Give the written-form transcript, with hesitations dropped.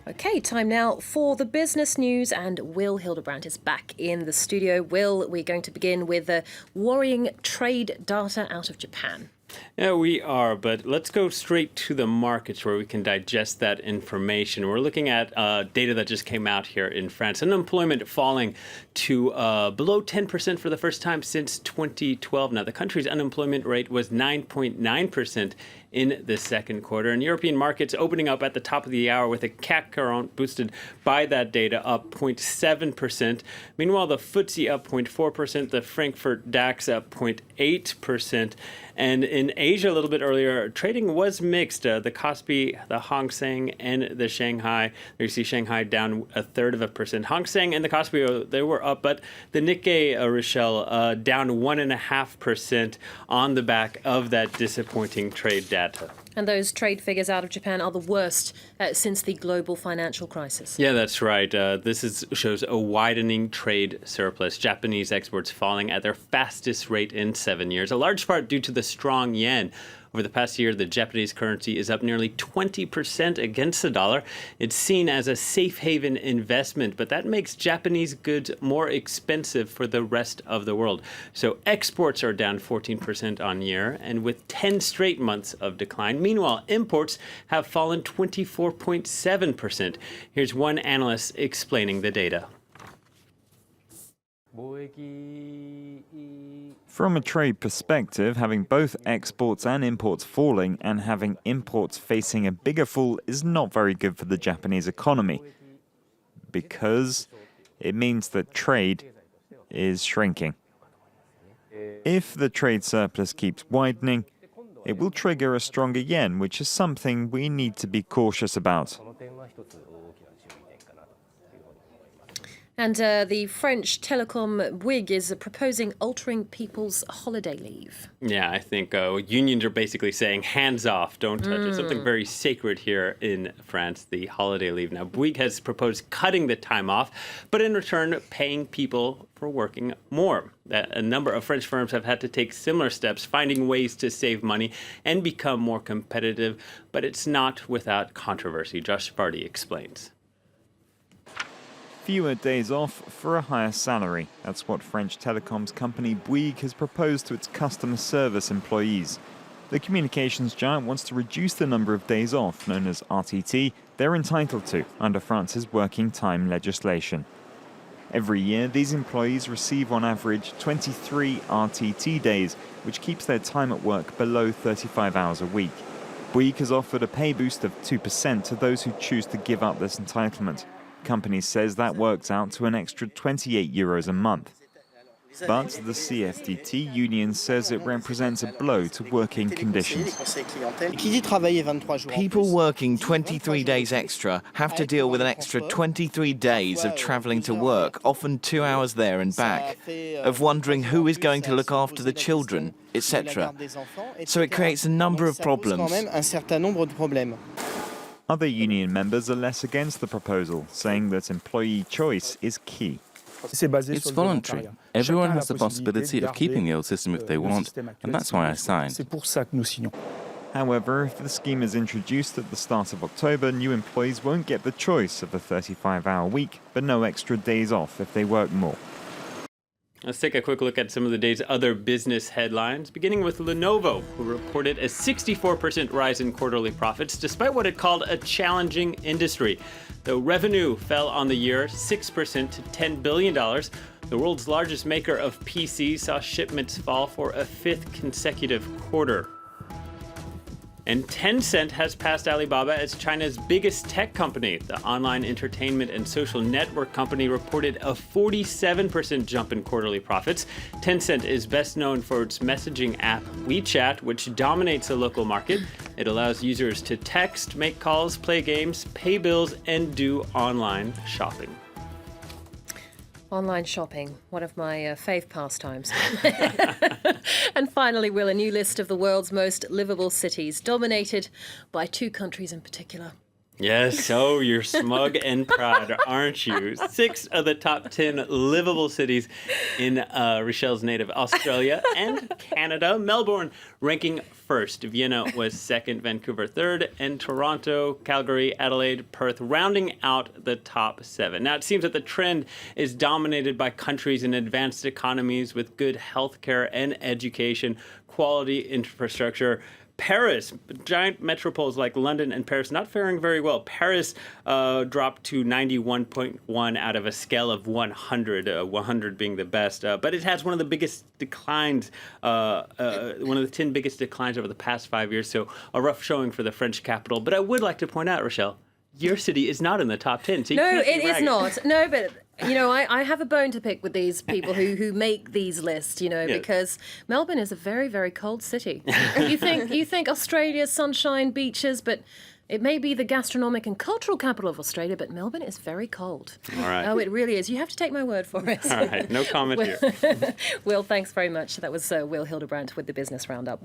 Okay, time now for the business news, and Will Hildebrandt is back in the studio. Will, we're going to begin with worrying trade data out of Japan. Yeah, we are, but let's go straight to the markets where we can digest that information. We're looking at data that just came out here in France. Unemployment falling to below 10% for the first time since 2012. Now, the country's unemployment rate was 9.9% in the second quarter. And European markets opening up at the top of the hour with a CAC 40 boosted by that data up 0.7%. Meanwhile, the FTSE up 0.4%, the Frankfurt DAX up 0.8%. And in Asia, a little bit earlier, trading was mixed. The Kospi, the Hang Seng, and the Shanghai. There you see Shanghai down 0.33%. Hang Seng and the Kospi, they were up, but the Nikkei, Rochelle, down 1.5% on the back of that disappointing trade data. And those trade figures out of Japan are the worst since the global financial crisis. Yeah, that's right. This shows a widening trade surplus. Japanese exports falling at their fastest rate in 7 years, a large part due to the strong yen. Over the past year, the Japanese currency is up nearly 20% against the dollar. It's seen as a safe haven investment, but that makes Japanese goods more expensive for the rest of the world. So exports are down 14% on year, and with 10 straight months of decline. Meanwhile, imports have fallen 24.7%. Here's one analyst explaining the data. From a trade perspective, having both exports and imports falling and having imports facing a bigger fall is not very good for the Japanese economy, because it means that trade is shrinking. If the trade surplus keeps widening, it will trigger a stronger yen, which is something we need to be cautious about. And the French Telecom Bouygues is proposing altering people's holiday leave. Yeah, I think unions are basically saying hands off, don't touch it. Something very sacred here in France, the holiday leave. Now, Bouygues has proposed cutting the time off, but in return, paying people for working more. A number of French firms have had to take similar steps, finding ways to save money and become more competitive, but it's not without controversy. Josh Sparty explains. Fewer days off for a higher salary. That's what French telecoms company Bouygues has proposed to its customer service employees. The communications giant wants to reduce the number of days off, known as RTT, they're entitled to under France's working time legislation. Every year, these employees receive on average 23 RTT days, which keeps their time at work below 35 hours a week. Bouygues has offered a pay boost of 2% to those who choose to give up this entitlement. Company says that works out to an extra €28 a month. But the CFDT union says it represents a blow to working conditions. People working 23 days extra have to deal with an extra 23 days of travelling to work, often 2 hours there and back, of wondering who is going to look after the children, etc. So it creates a number of problems. Other union members are less against the proposal, saying that employee choice is key. It's voluntary. Everyone has the possibility of keeping the old system if they want, and that's why I signed. However, if the scheme is introduced at the start of October, new employees won't get the choice of a 35-hour week, but no extra days off if they work more. Let's take a quick look at some of the day's other business headlines, beginning with Lenovo, who reported a 64% rise in quarterly profits, despite what it called a challenging industry. Though revenue fell on the year 6% to $10 billion, the world's largest maker of PCs saw shipments fall for a fifth consecutive quarter. And Tencent has passed Alibaba as China's biggest tech company. The online entertainment and social network company reported a 47% jump in quarterly profits. Tencent is best known for its messaging app WeChat, which dominates the local market. It allows users to text, make calls, play games, pay bills, and do online shopping. Online shopping, one of my fave pastimes. And finally, Will, a new list of the world's most livable cities, dominated by two countries in particular. Yes, oh, you're smug and proud, aren't you? 6 of the top 10 livable cities in Rochelle's native Australia and Canada. Melbourne ranking first. Vienna was second, Vancouver third, and Toronto, Calgary, Adelaide, Perth rounding out the top 7. Now, it seems that the trend is dominated by countries in advanced economies with good healthcare and education, quality infrastructure. Paris, giant metropoles like London and Paris, not faring very well. Paris dropped to 91.1 out of a scale of 100, 100 being the best. But it has one of the biggest declines, one of the 10 biggest declines over the past 5 years. So a rough showing for the French capital. But I would like to point out, Rochelle, your city is not in the top 10. So you No, can't be it is bragging. not. No, but I have a bone to pick with these people who make these lists, because Melbourne is a very, very cold city. You think Australia's sunshine, beaches, but it may be the gastronomic and cultural capital of Australia, but Melbourne is very cold. All right. Oh, it really is. You have to take my word for it. All right, no comment here. Will, thanks very much. That was Will Hildebrandt with the Business Roundup.